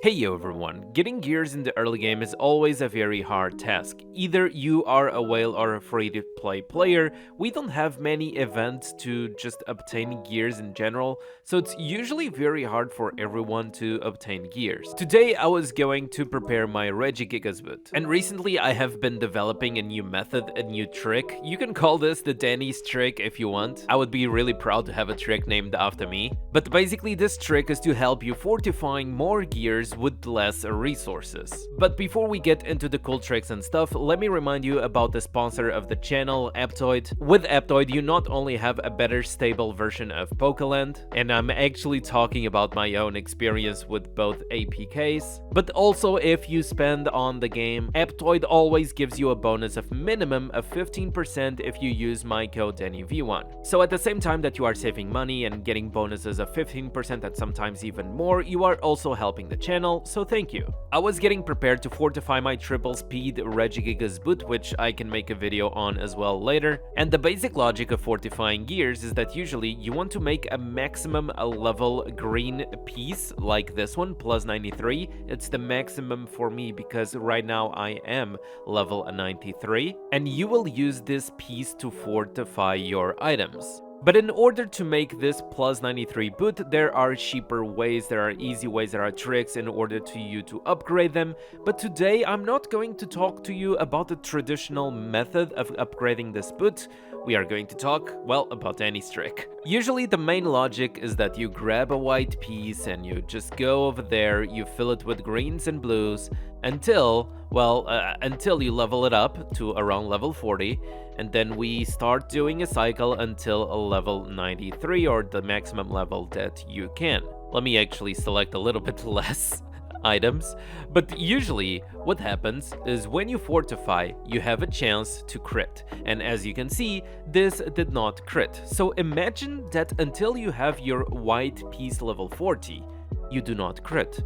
Hey yo everyone, getting gears in the early game is always a very hard task. Either you are a whale or a free-to-play player, we don't have many events to just obtain gears in general, so it's usually very hard for everyone to obtain gears. Today I was going to prepare my Regigigas boot, and recently I have been developing a new method, a new trick. You can call this the Dany's trick if you want. I would be really proud to have a trick named after me. But basically this trick is to help you fortifying more gears with less resources. But before we get into the cool tricks and stuff, let me remind you about the sponsor of the channel, Aptoid. With Aptoid, you not only have a better stable version of Pokeland, and I'm actually talking about my own experience with both APKs, but also if you spend on the game, Aptoid always gives you a bonus of minimum of 15% if you use my code DanyV1. So at the same time that you are saving money and getting bonuses of 15% and sometimes even more, you are also helping the channel, so thank you. I was getting prepared to fortify my triple speed Regigigas boot, which I can make a video on as well later. And the basic logic of fortifying gears is that usually you want to make a maximum level green piece like this one, plus 93. It's the maximum for me because right now I am level 93. And you will use this piece to fortify your items. But in order to make this plus 93 boot, there are cheaper ways, there are easy ways, there are tricks in order to you to upgrade them. But today I'm not going to talk to you about the traditional method of upgrading this boot. We are going to talk, well, about any trick. Usually the main logic is that you grab a white piece and you just go over there, you fill it with greens and blues until, until you level it up to around level 40. And then we start doing a cycle until a level 93 or the maximum level that you can. Let me actually select a little bit less items, but usually what happens is when you fortify, you have a chance to crit, and as you can see, this did not crit. So imagine that until you have your white piece level 40, you do not crit.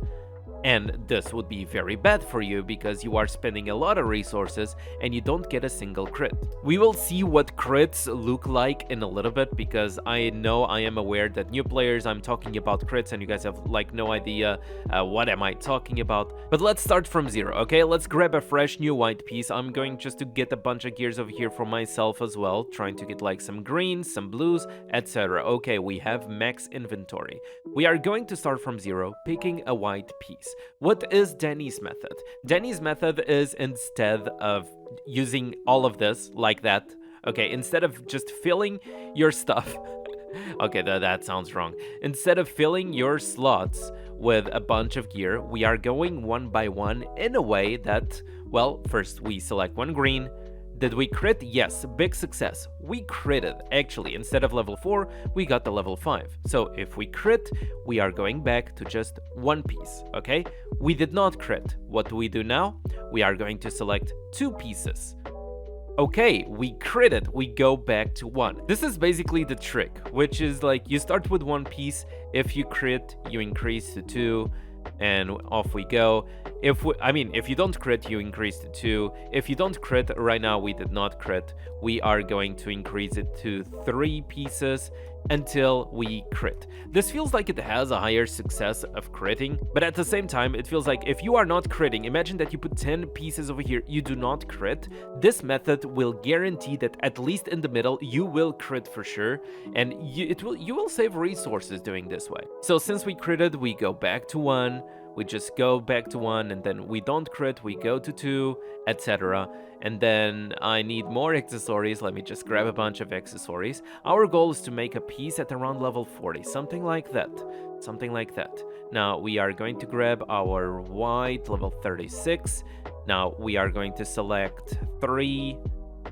And this would be very bad for you because you are spending a lot of resources and you don't get a single crit. We will see what crits look like in a little bit because I know I am aware that new players, I'm talking about crits and you guys have like no idea what am I talking about. But let's start from zero, okay? Let's grab a fresh new white piece. I'm going just to get a bunch of gears over here for myself as well, trying to get like some greens, some blues, etc. Okay, we have max inventory. We are going to start from zero, picking a white piece. What is Dany's method? Dany's method is instead of using all of this like that, okay, instead of just filling your stuff, okay, that sounds wrong. Instead of filling your slots with a bunch of gear, we are going one by one in a way that, well, first we select one green. Did we crit? Yes, big success. We critted. Actually, instead of level 4, we got the level 5. So if we crit, we are going back to just one piece, okay? We did not crit. What do we do now? We are going to select 2 pieces. Okay, we critted, we go back to 1. This is basically the trick, which is like you start with 1 piece. If you crit, you increase to 2. And off we go. If you don't crit, you increase to 2. If you don't crit, right now we did not crit, we are going to increase it to 3 pieces until we crit. This feels like it has a higher success of critting, but at the same time, it feels like if you are not critting, imagine that you put 10 pieces over here, you do not crit. This method will guarantee that at least in the middle, you will crit for sure, and you will save resources doing this way. So since we critted, we go back to 1, we just go back to 1, and then we don't crit, we go to 2, etc. And then I need more accessories. Let me just grab a bunch of accessories. Our goal is to make a piece at around level 40, something like that. Something like that. Now we are going to grab our white level 36. Now we are going to select 3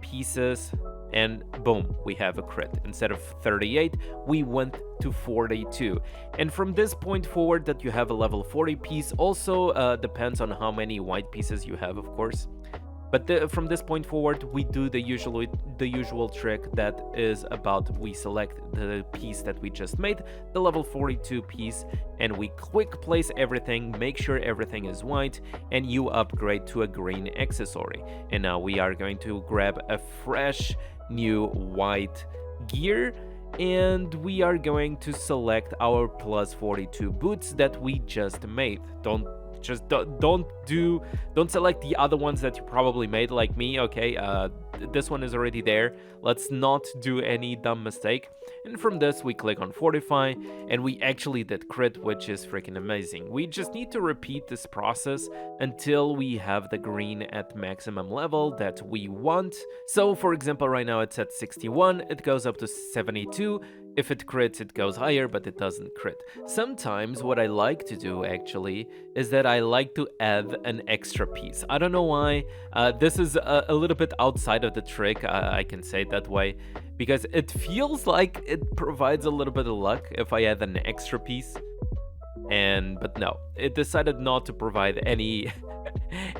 pieces. And boom, we have a crit. Instead of 38, we went to 42. And from this point forward that you have a level 40 piece also depends on how many white pieces you have, of course. But from this point forward, we do the usual trick that is about we select the piece that we just made, the level 42 piece, and we quick place everything, make sure everything is white, and you upgrade to a green accessory. And now we are going to grab a fresh new white gear, and we are going to select our plus 42 boots that we just made. Don't Just don't select the other ones that you probably made like me. Okay, this one is already there. Let's not do any dumb mistake. And from this, we click on Fortify, and we actually did crit, which is freaking amazing. We just need to repeat this process until we have the green at maximum level that we want. So, for example, right now it's at 61, it goes up to 72. If it crits, it goes higher, but it doesn't crit. Sometimes what I like to do, actually, is that I like to add an extra piece. I don't know why. This is a little bit outside of the trick, I can say it that way, because it feels like it provides a little bit of luck if I add an extra piece. But no, it decided not to provide any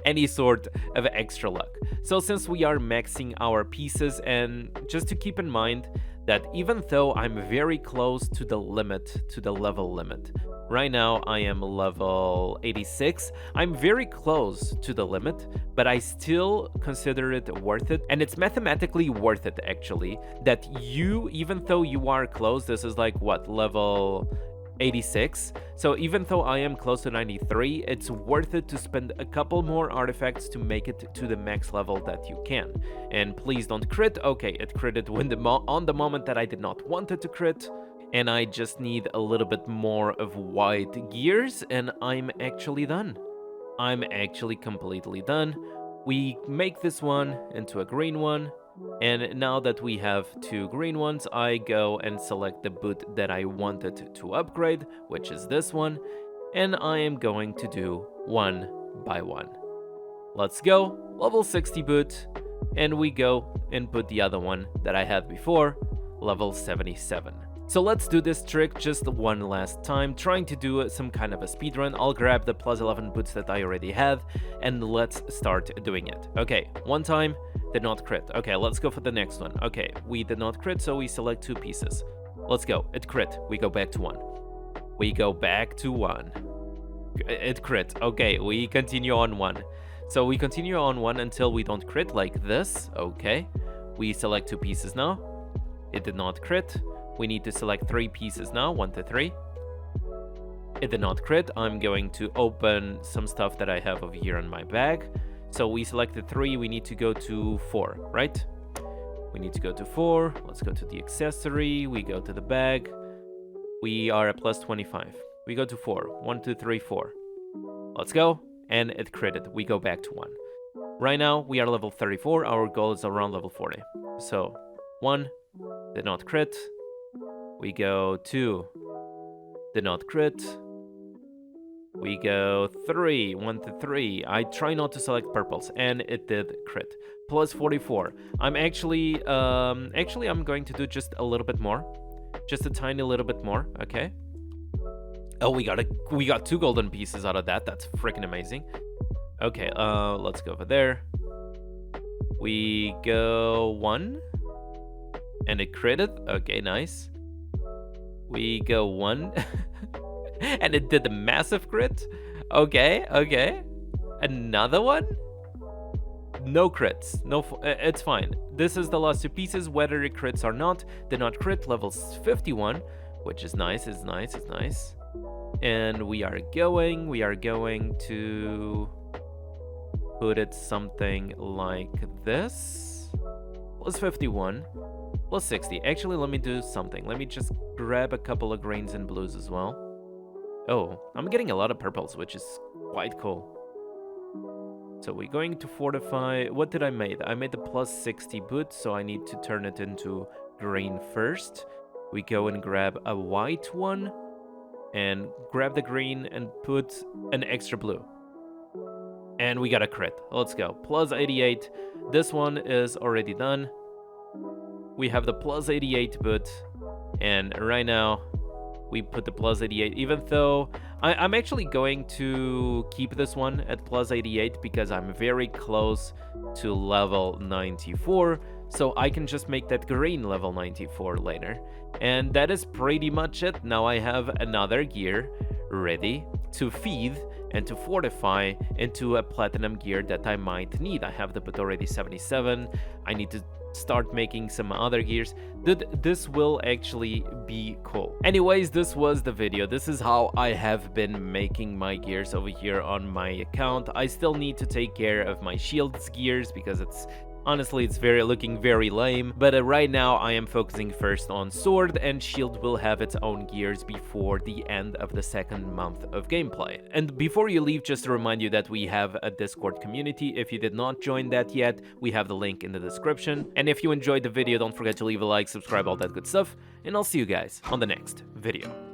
any sort of extra luck. So since we are maxing our pieces, and just to keep in mind that even though I'm very close to the limit, to the level limit, right now I am level 86, I'm very close to the limit, but I still consider it worth it, and it's mathematically worth it actually, that you, even though you are close, this is like what, level 86, so even though I am close to 93, it's worth it to spend a couple more artifacts to make it to the max level that you can. And please don't crit. Okay, it critted when on the moment that I did not want it to crit, and I just need a little bit more of white gears, and I'm actually done. I'm actually completely done. We make this one into a green one, and now that we have 2 green ones, I go and select the boot that I wanted to upgrade, which is this one, and I am going to do one by one. Let's go, level 60 boot, and we go and put the other one that I had before, level 77. So let's do this trick just one last time, trying to do some kind of a speedrun. I'll grab the plus 11 boots that I already have, and let's start doing it. Okay, one time, did not crit. Okay, let's go for the next one. Okay, we did not crit, so we select 2 pieces. Let's go, it crit, we go back to 1. We go back to 1. It crit, okay, we continue on 1. So we continue on 1 until we don't crit, like this, okay. We select 2 pieces now. It did not crit. We need to select 3 pieces now, 1 to 3. It did not crit. I'm going to open some stuff that I have over here in my bag. So we selected 3, we need to go to 4, right? We need to go to 4. Let's go to the accessory. We go to the bag. We are at plus 25. We go to 4. 1, 2, 3, 4. Let's go. And it critted. We go back to 1. Right now, we are level 34. Our goal is around level 40. So, 1, did not crit. We go 2, did not crit. We go 3, 1 to 3. I try not to select purples, and it did crit. Plus 44. I'm actually I'm going to do just a little bit more. Just a tiny little bit more, okay? Oh, we got 2 golden pieces out of that. That's freaking amazing. Okay, let's go over there. We go 1, and it critted. Okay, nice. We go 1, and it did a massive crit. Okay, okay. Another one? No crits. No, it's fine. This is the last 2 pieces, whether it crits or not. Did not crit, level 51, which is nice, it's nice, it's nice. And we are going to put it something like this. Plus 51. Plus 60. Actually, let me do something. Let me just grab a couple of greens and blues as well. Oh, I'm getting a lot of purples, which is quite cool. So we're going to fortify. What did I make? I made the plus 60 boot, so I need to turn it into green first. We go and grab a white one, and grab the green and put an extra blue. And we got a crit. Let's go. Plus 88. This one is already done. We have the plus 88 boot, and right now we put the plus 88, even though I'm actually going to keep this one at plus 88 because I'm very close to level 94, so I can just make that green level 94 later. And that is pretty much it. Now I have another gear ready to feed and to fortify into a platinum gear that I might need. I have the boot already 77. I need to start making some other gears, dude, this will actually be cool. Anyways, this was the video. This is how I have been making my gears over here on my account. I still need to take care of my shield's gears because honestly, it's looking very lame, but right now I am focusing first on sword, and shield will have its own gears before the end of the second month of gameplay. And before you leave, just to remind you that we have a Discord community. If you did not join that yet, we have the link in the description. And if you enjoyed the video, don't forget to leave a like, subscribe, all that good stuff, and I'll see you guys on the next video.